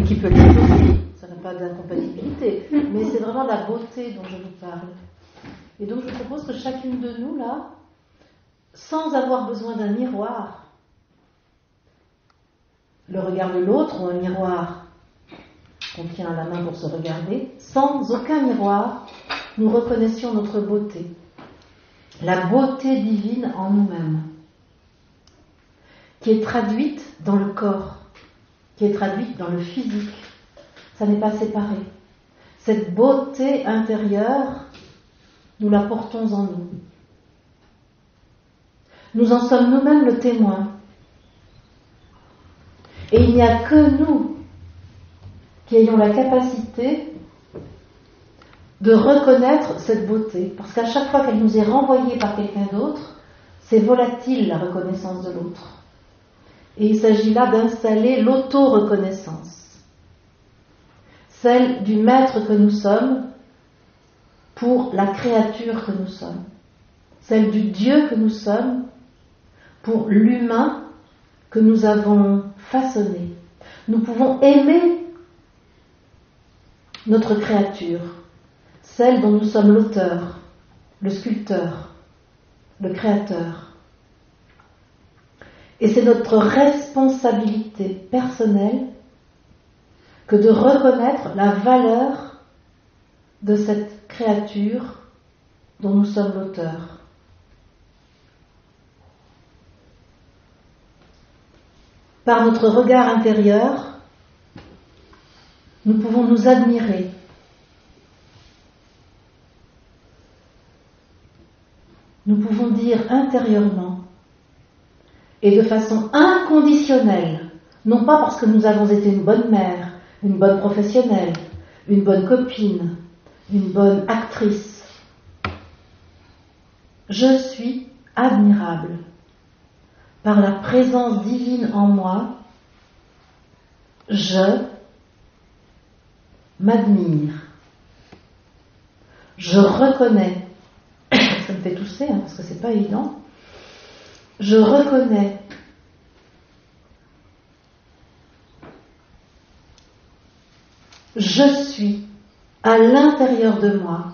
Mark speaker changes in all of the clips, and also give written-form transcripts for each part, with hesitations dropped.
Speaker 1: qui peut l'être aussi, ça n'a pas d'incompatibilité, mais c'est vraiment la beauté dont je vous parle. Et donc je propose que chacune de nous, là, sans avoir besoin d'un miroir, le regard de l'autre ou un miroir qu'on tient à la main pour se regarder, sans aucun miroir, nous reconnaissions notre beauté, la beauté divine en nous-mêmes, qui est traduite dans le corps, qui est traduite dans le physique. Ça n'est pas séparé. Cette beauté intérieure, nous la portons en nous. Nous en sommes nous-mêmes le témoin. Et il n'y a que nous qui ayons la capacité de reconnaître cette beauté. Parce qu'à chaque fois qu'elle nous est renvoyée par quelqu'un d'autre, c'est volatile la reconnaissance de l'autre. Et il s'agit là d'installer l'auto-reconnaissance, celle du maître que nous sommes pour la créature que nous sommes, celle du Dieu que nous sommes pour l'humain que nous avons façonné. Nous pouvons aimer notre créature, celle dont nous sommes l'auteur, le sculpteur, le créateur. Et c'est notre responsabilité personnelle que de reconnaître la valeur de cette créature dont nous sommes l'auteur. Par notre regard intérieur, nous pouvons nous admirer. Nous pouvons dire intérieurement et de façon inconditionnelle, non pas parce que nous avons été une bonne mère, une bonne professionnelle, une bonne copine, une bonne actrice. Je suis admirable par la présence divine en moi. Je m'admire. Je reconnais. Ça me fait tousser parce que c'est pas évident. Je reconnais je suis à l'intérieur de moi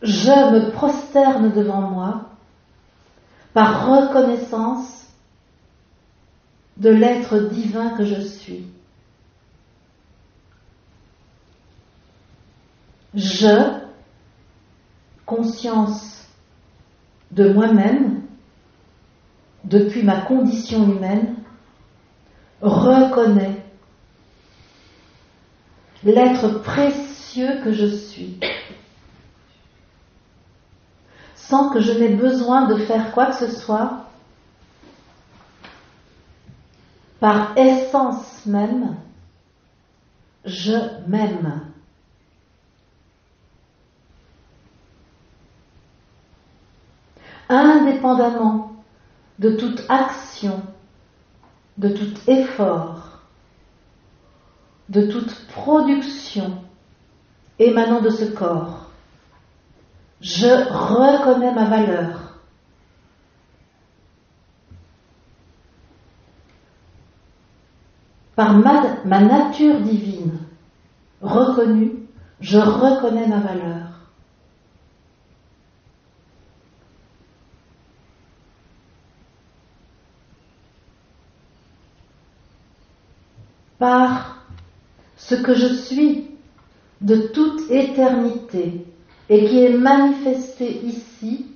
Speaker 1: je me prosterne devant moi par reconnaissance de l'être divin que je suis. Je, conscience de moi-même, depuis ma condition humaine, reconnais l'être précieux que je suis, sans que je n'ai besoin de faire quoi que ce soit. Par essence même, je m'aime. Indépendamment de toute action, de tout effort, de toute production émanant de ce corps, je reconnais ma valeur. Par ma nature divine reconnue, je reconnais ma valeur. Par ce que je suis de toute éternité et qui est manifesté ici,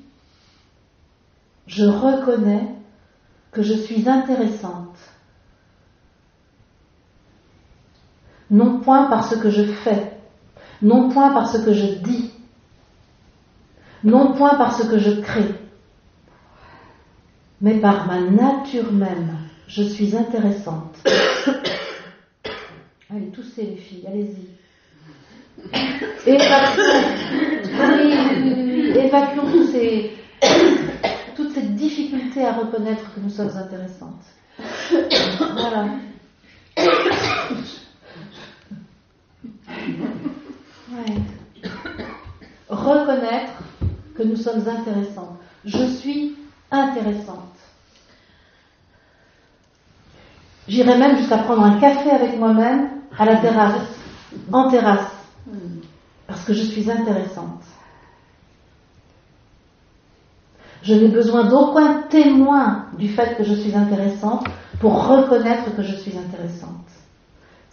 Speaker 1: je reconnais que je suis intéressante. Non point par ce que je fais, non point par ce que je dis, non point par ce que je crée, mais par ma nature même, je suis intéressante. Allez, toussez les filles, allez-y. Évacuons toute cette difficulté à reconnaître que nous sommes intéressantes. Voilà. Ouais. Reconnaître que nous sommes intéressantes. Je suis intéressante. J'irais même jusqu'à prendre un café avec moi-même à la terrasse, en terrasse, parce que je suis intéressante. Je n'ai besoin d'aucun témoin du fait que je suis intéressante pour reconnaître que je suis intéressante.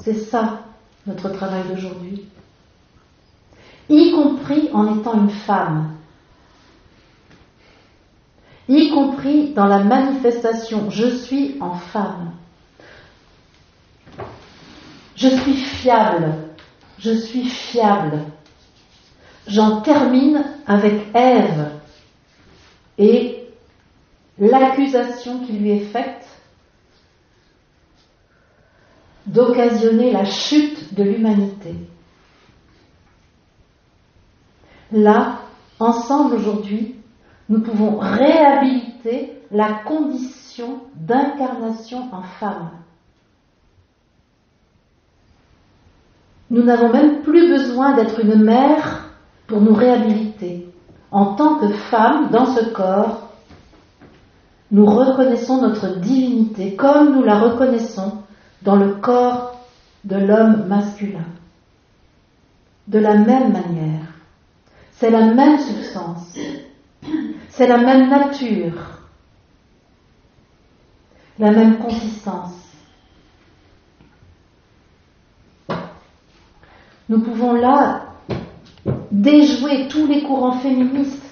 Speaker 1: C'est ça notre travail d'aujourd'hui. Y compris en étant une femme. Y compris dans la manifestation, je suis en femme. Je suis fiable. Je suis fiable. J'en termine avec Ève et l'accusation qui lui est faite d'occasionner la chute de l'humanité. Là, ensemble aujourd'hui, nous pouvons réhabiliter la condition d'incarnation en femme. Nous n'avons même plus besoin d'être une mère pour nous réhabiliter. En tant que femme, dans ce corps, nous reconnaissons notre divinité comme nous la reconnaissons dans le corps de l'homme masculin. De la même manière. C'est la même substance. C'est la même nature. La même consistance. Nous pouvons là déjouer tous les courants féministes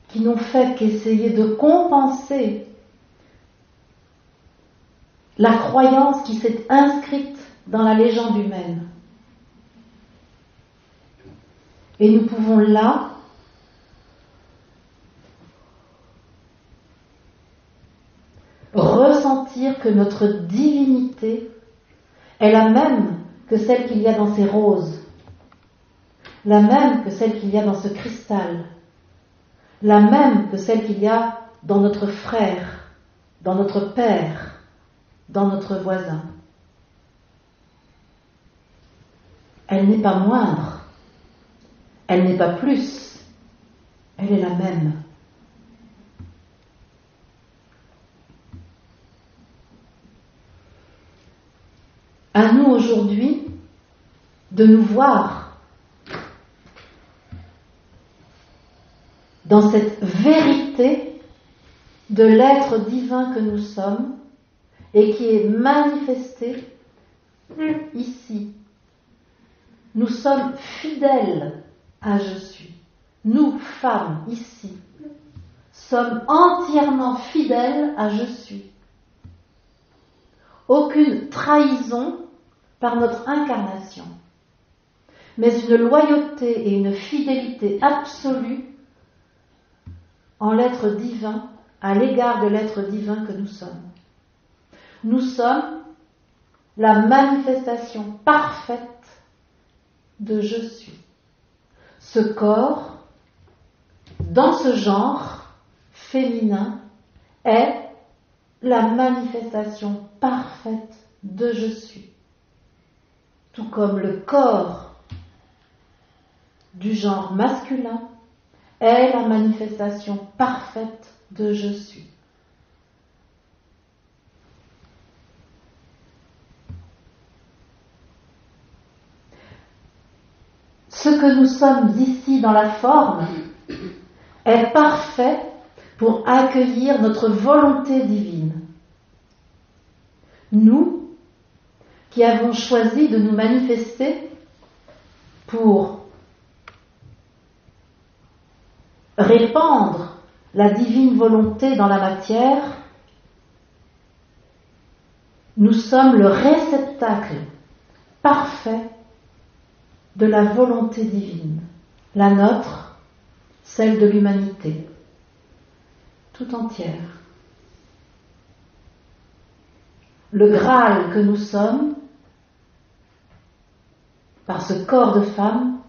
Speaker 1: qui n'ont fait qu'essayer de compenser la croyance qui s'est inscrite dans la légende humaine. Et nous pouvons là ressentir que notre divinité est la même que celle qu'il y a dans ces roses, la même que celle qu'il y a dans ce cristal, la même que celle qu'il y a dans notre frère, dans notre père, dans notre voisin. Elle n'est pas moindre, elle n'est pas plus, elle est la même. À nous aujourd'hui de nous voir dans cette vérité de l'être divin que nous sommes et qui est manifestée ici. Nous sommes fidèles à je suis. Nous, femmes, ici, sommes entièrement fidèles à je suis. Aucune trahison par notre incarnation, mais une loyauté et une fidélité absolue en l'être divin, à l'égard de l'être divin que nous sommes. Nous sommes la manifestation parfaite de je suis. Ce corps, dans ce genre féminin, est la manifestation parfaite de je suis. Tout comme le corps du genre masculin est la manifestation parfaite de je suis. Ce que nous sommes ici dans la forme est parfait pour accueillir notre volonté divine. Nous, qui avons choisi de nous manifester pour répandre la divine volonté dans la matière, nous sommes le réceptacle parfait de la volonté divine, la nôtre, celle de l'humanité, tout entière. Le Graal que nous sommes, par ce corps de femme,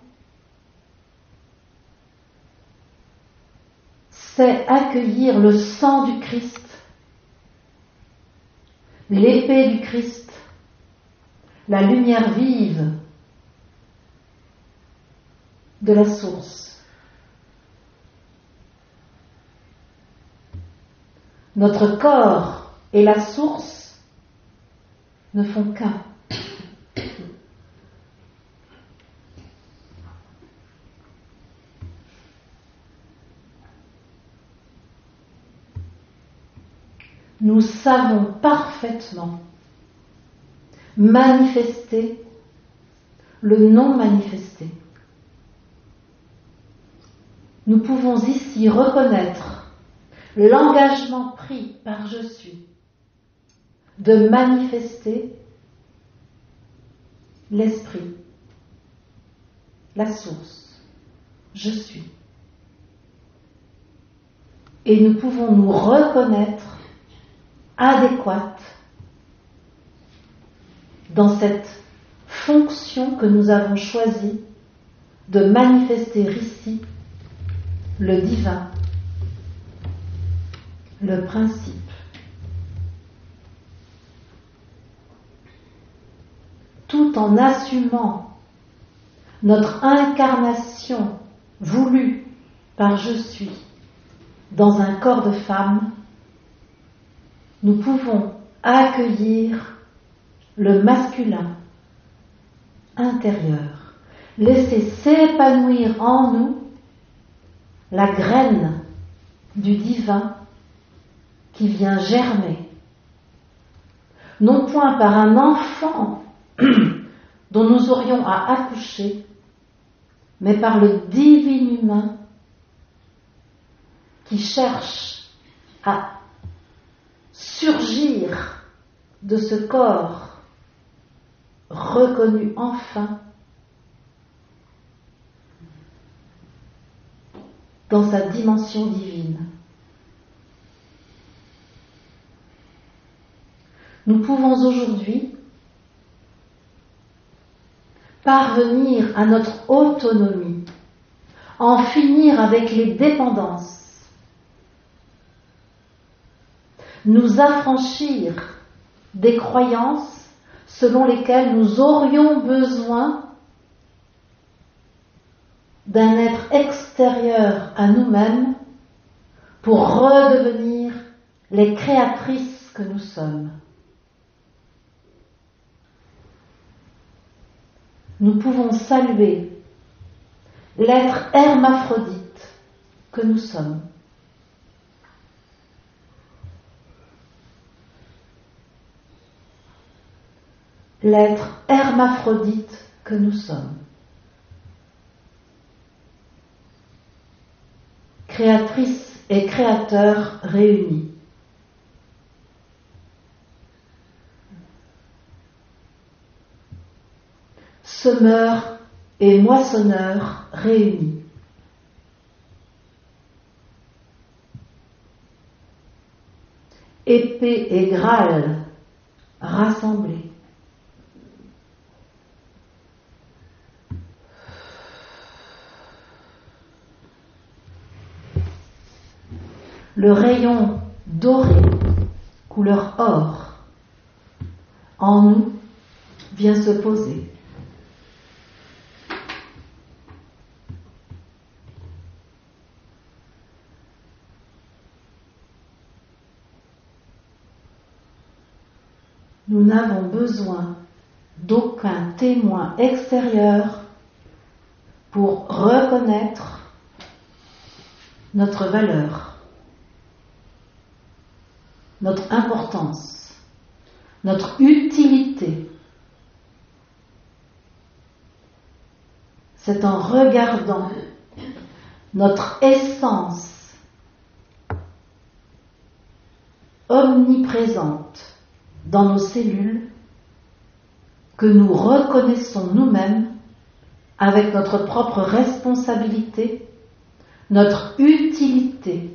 Speaker 1: c'est accueillir le sang du Christ, l'épée du Christ, la lumière vive de la source. Notre corps est la source ne font qu'un. Nous savons parfaitement manifester le non manifesté. Nous pouvons ici reconnaître l'engagement pris par je suis de manifester l'esprit, la source, je suis. Et nous pouvons nous reconnaître adéquate dans cette fonction que nous avons choisi de manifester ici le divin, le principe. Tout en assumant notre incarnation voulue par je suis dans un corps de femme, nous pouvons accueillir le masculin intérieur, laisser s'épanouir en nous la graine du divin qui vient germer, non point par un enfant dont nous aurions à accoucher, mais par le divin humain qui cherche à surgir de ce corps reconnu enfin dans sa dimension divine. Nous pouvons aujourd'hui parvenir à notre autonomie, en finir avec les dépendances, nous affranchir des croyances selon lesquelles nous aurions besoin d'un être extérieur à nous-mêmes pour redevenir les créatrices que nous sommes. Nous pouvons saluer l'être hermaphrodite que nous sommes. L'être hermaphrodite que nous sommes. Créatrice et créateur réunis. Semeur et moissonneur réunis. Épée et Graal rassemblés. Le rayon doré, couleur or, en nous vient se poser. Nous n'avons besoin d'aucun témoin extérieur pour reconnaître notre valeur, notre importance, notre utilité. C'est en regardant notre essence omniprésente dans nos cellules que nous reconnaissons nous-mêmes avec notre propre responsabilité, notre utilité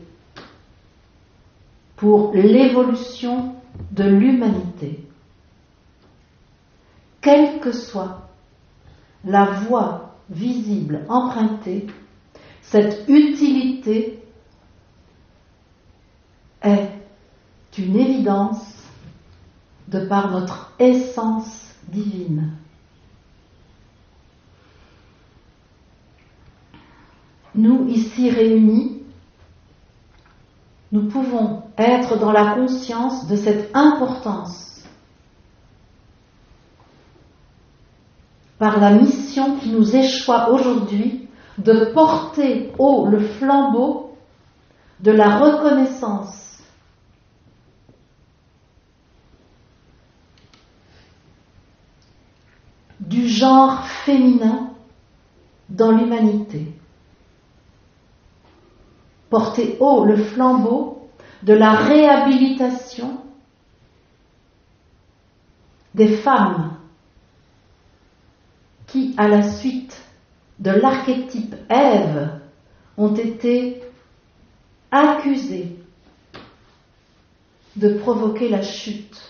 Speaker 1: pour l'évolution de l'humanité. Quelle que soit la voie visible empruntée, cette utilité est une évidence de par notre essence divine. Nous, ici réunis, nous pouvons être dans la conscience de cette importance par la mission qui nous échoit aujourd'hui de porter haut le flambeau de la reconnaissance du genre féminin dans l'humanité. Porter haut le flambeau de la réhabilitation des femmes qui, à la suite de l'archétype Ève, ont été accusées de provoquer la chute.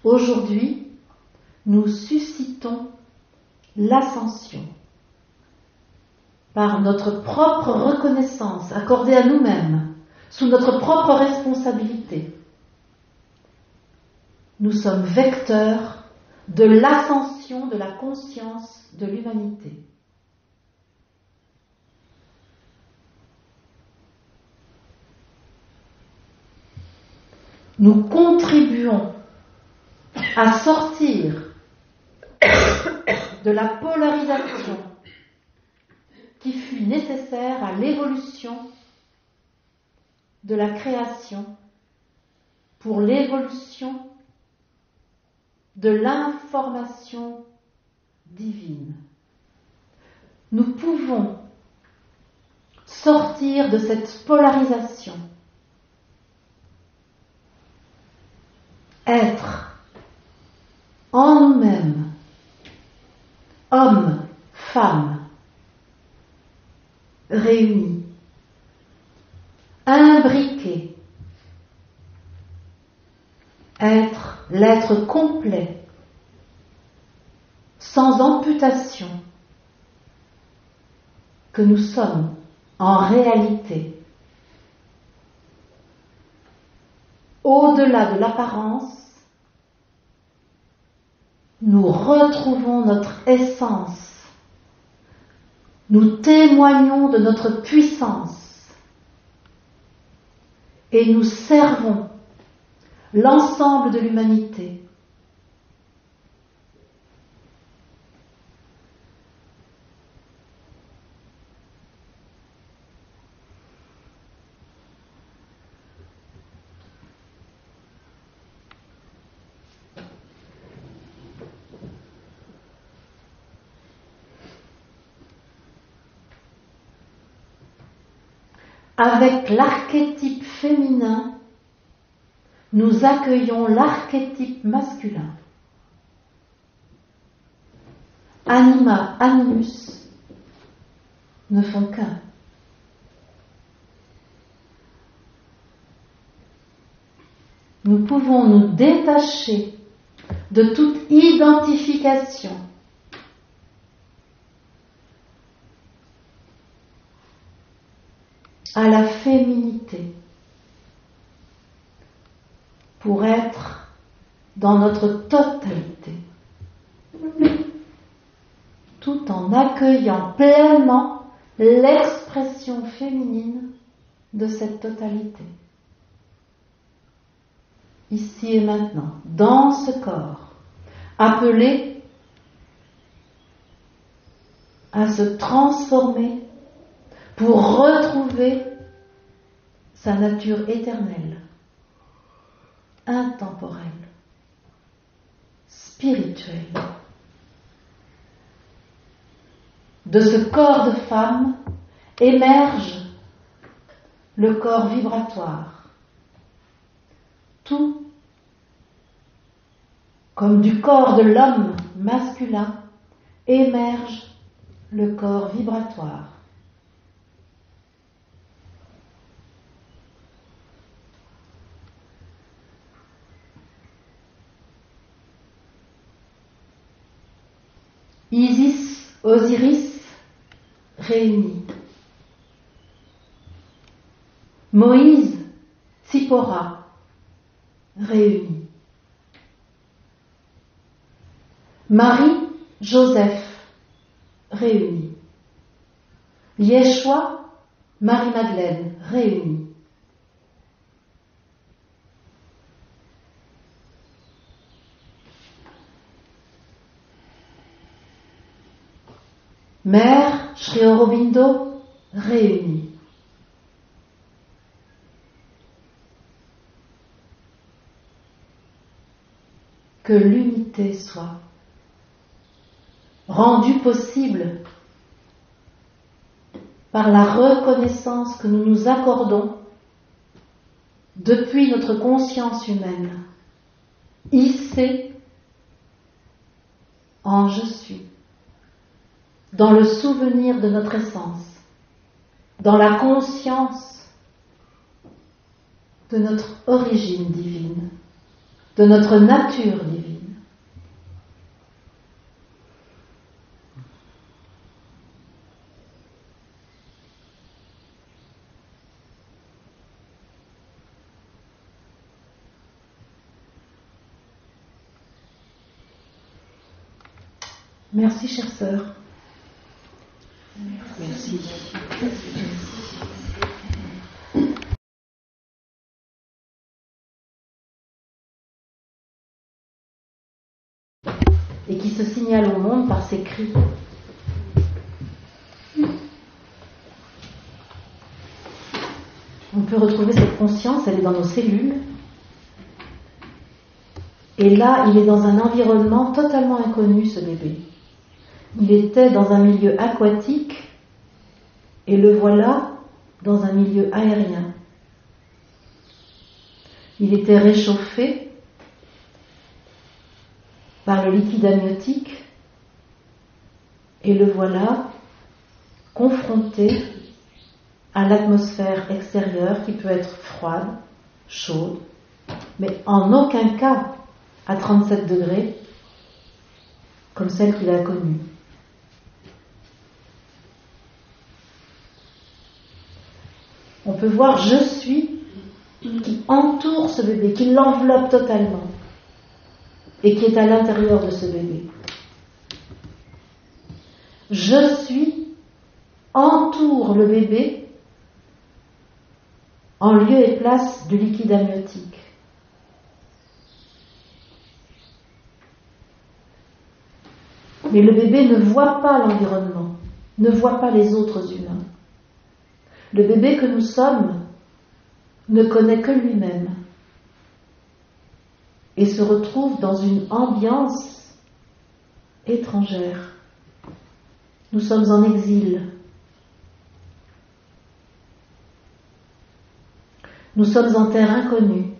Speaker 1: Aujourd'hui, nous suscitons l'ascension par notre propre reconnaissance accordée à nous-mêmes, sous notre propre responsabilité. Nous sommes vecteurs de l'ascension de la conscience de l'humanité. Nous contribuons à sortir de la polarisation qui fut nécessaire à l'évolution de la création pour l'évolution de l'information divine. Nous pouvons sortir de cette polarisation, être en nous-mêmes, hommes, femmes, réunis, imbriqués, être l'être complet, sans amputation, que nous sommes en réalité, au-delà de l'apparence, nous retrouvons notre essence, nous témoignons de notre puissance et nous servons l'ensemble de l'humanité. Avec l'archétype féminin, nous accueillons l'archétype masculin. Anima, animus ne font qu'un. Nous pouvons nous détacher de toute identification à la féminité pour être dans notre totalité, tout en accueillant pleinement l'expression féminine de cette totalité. Ici et maintenant, dans ce corps, appelé à se transformer pour retrouver sa nature éternelle, intemporelle, spirituelle. De ce corps de femme émerge le corps vibratoire. Tout comme du corps de l'homme masculin émerge le corps vibratoire. Isis, Osiris réunis. Moïse, Tsippora réunis. Marie, Joseph réunis. Yeshua, Marie-Madeleine réunis. Mère Sri Aurobindo réunie. Que l'unité soit rendue possible par la reconnaissance que nous nous accordons depuis notre conscience humaine, hissée en je suis, dans le souvenir de notre essence, dans la conscience de notre origine divine, de notre nature divine. Merci, chère sœur.
Speaker 2: Merci.
Speaker 1: Et qui se signale au monde par ses cris. On peut retrouver cette conscience, elle est dans nos cellules. Et là, il est dans un environnement totalement inconnu, ce bébé. Il était dans un milieu aquatique et le voilà dans un milieu aérien. Il était réchauffé par le liquide amniotique et le voilà confronté à l'atmosphère extérieure qui peut être froide, chaude, mais en aucun cas à 37 degrés comme celle qu'il a connue. On peut voir je suis qui entoure ce bébé, qui l'enveloppe totalement et qui est à l'intérieur de ce bébé. Je suis entoure le bébé en lieu et place du liquide amniotique. Mais le bébé ne voit pas l'environnement, ne voit pas les autres humains. Le bébé que nous sommes ne connaît que lui-même et se retrouve dans une ambiance étrangère. Nous sommes en exil. Nous sommes en terre inconnue.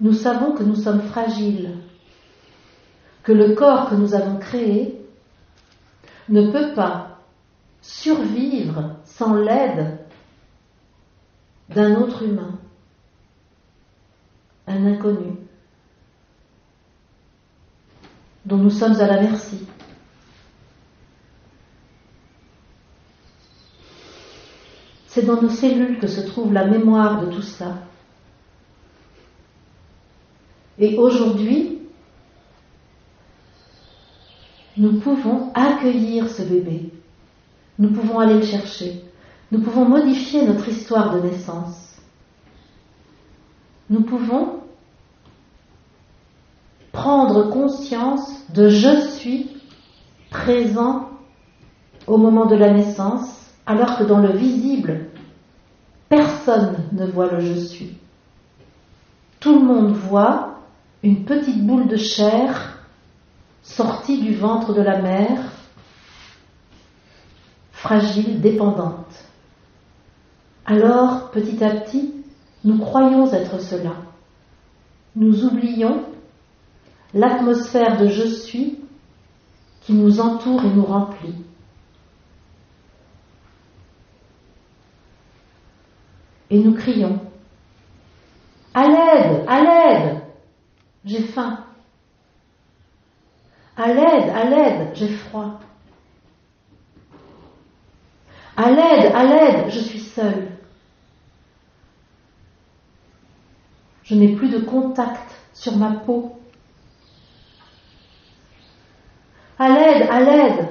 Speaker 1: Nous savons que nous sommes fragiles, que le corps que nous avons créé ne peut pas survivre sans l'aide d'un autre humain, un inconnu, dont nous sommes à la merci. C'est dans nos cellules que se trouve la mémoire de tout ça. Et aujourd'hui, nous pouvons accueillir ce bébé. Nous pouvons aller le chercher. Nous pouvons modifier notre histoire de naissance. Nous pouvons prendre conscience de je suis présent au moment de la naissance, alors que dans le visible, personne ne voit le je suis. Tout le monde voit une petite boule de chair sortie du ventre de la mère, fragile, dépendante. Alors, petit à petit, nous croyons être cela. Nous oublions l'atmosphère de je suis qui nous entoure et nous remplit. Et nous crions « À l'aide, à l'aide, j'ai faim. À l'aide, j'ai froid. À l'aide, je suis seule. Je n'ai plus de contact sur ma peau. À l'aide.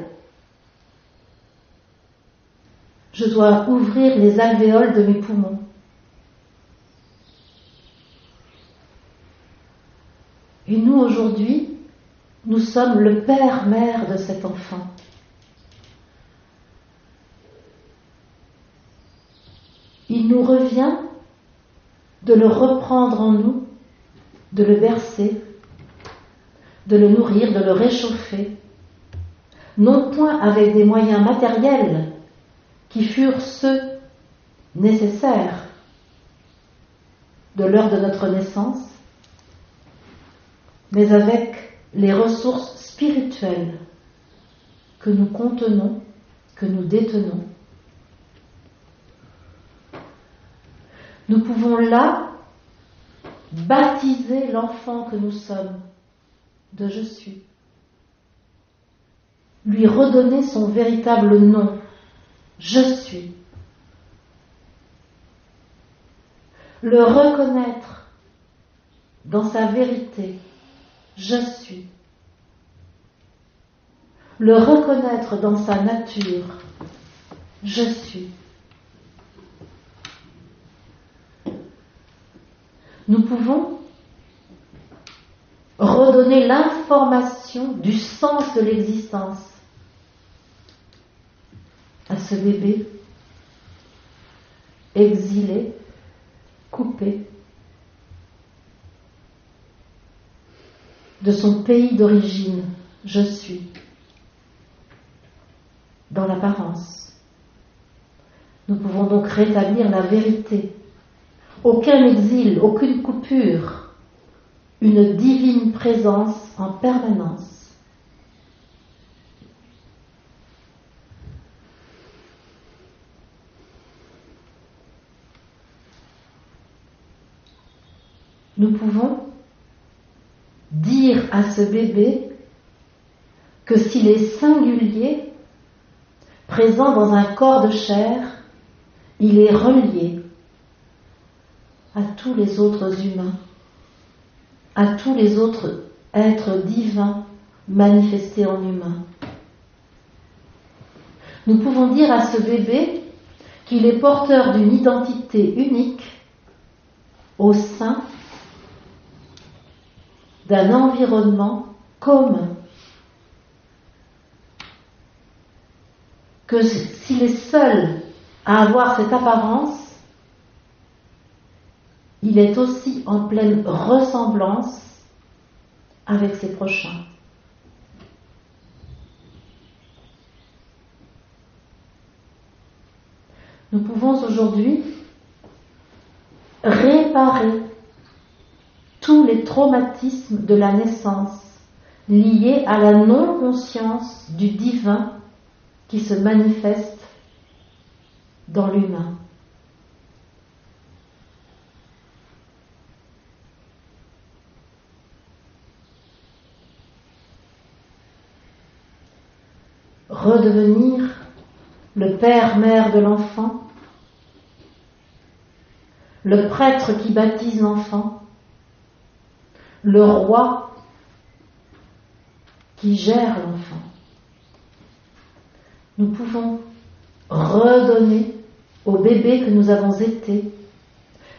Speaker 1: Je dois ouvrir les alvéoles de mes poumons. Et nous, aujourd'hui, nous sommes le père-mère de cet enfant. Il nous revient de le reprendre en nous, de le bercer, de le nourrir, de le réchauffer, non point avec des moyens matériels qui furent ceux nécessaires de l'heure de notre naissance, mais avec les ressources spirituelles que nous contenons, que nous détenons. Nous pouvons là baptiser l'enfant que nous sommes de je suis, lui redonner son véritable nom, je suis, le reconnaître dans sa vérité, je suis, le reconnaître dans sa nature, je suis. Nous pouvons redonner l'information du sens de l'existence à ce bébé exilé, coupé de son pays d'origine, je suis, dans l'apparence. Nous pouvons donc rétablir la vérité. Aucun exil, aucune coupure, une divine présence en permanence. Nous pouvons dire à ce bébé que s'il est singulier, présent dans un corps de chair, il est relié à tous les autres humains, à tous les autres êtres divins manifestés en humain. Nous pouvons dire à ce bébé qu'il est porteur d'une identité unique au sein d'un environnement commun. Que s'il est seul à avoir cette apparence, il est aussi en pleine ressemblance avec ses prochains. Nous pouvons aujourd'hui réparer tous les traumatismes de la naissance liés à la non-conscience du divin qui se manifeste dans l'humain. Redevenir le père-mère de l'enfant, le prêtre qui baptise l'enfant, le roi qui gère l'enfant. Nous pouvons redonner au bébé que nous avons été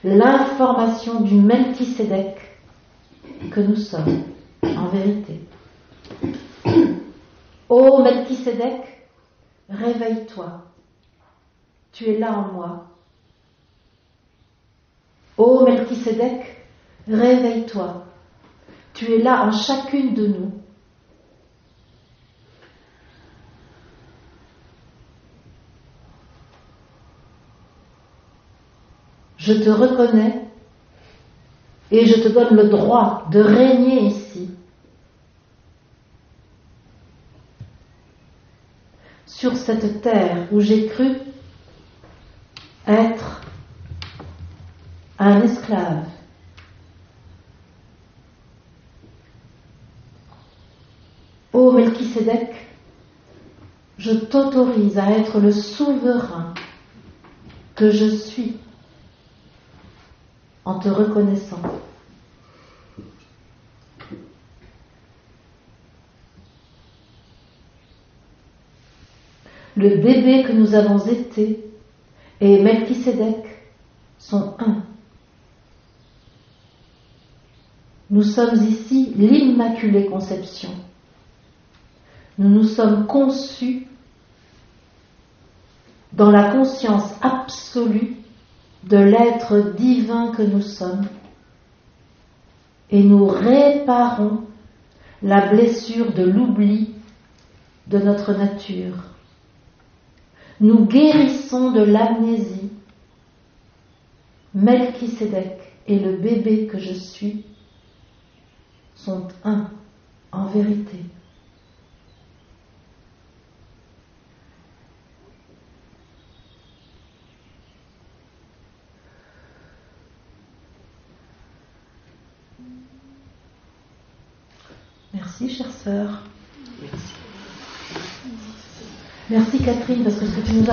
Speaker 1: l'information du Melchisédek que nous sommes, en vérité. Ô Melchisédek, réveille-toi, tu es là en moi. Ô Melchisédek, réveille-toi, tu es là en chacune de nous. Je te reconnais et je te donne le droit de régner ici, sur cette terre où j'ai cru être un esclave. Ô Melchisédek, je t'autorise à être le souverain que je suis en te reconnaissant. Le bébé que nous avons été et Melchisédek sont un. Nous sommes ici l'Immaculée Conception. nous nous sommes conçus dans la conscience absolue de l'être divin que nous sommes, et nous réparons la blessure de l'oubli de notre nature. Nous guérissons de l'amnésie. Melchisédek et le bébé que je suis sont un en vérité. Merci, chère sœur.
Speaker 2: Merci.
Speaker 1: Merci, Catherine, parce que ce que tu nous as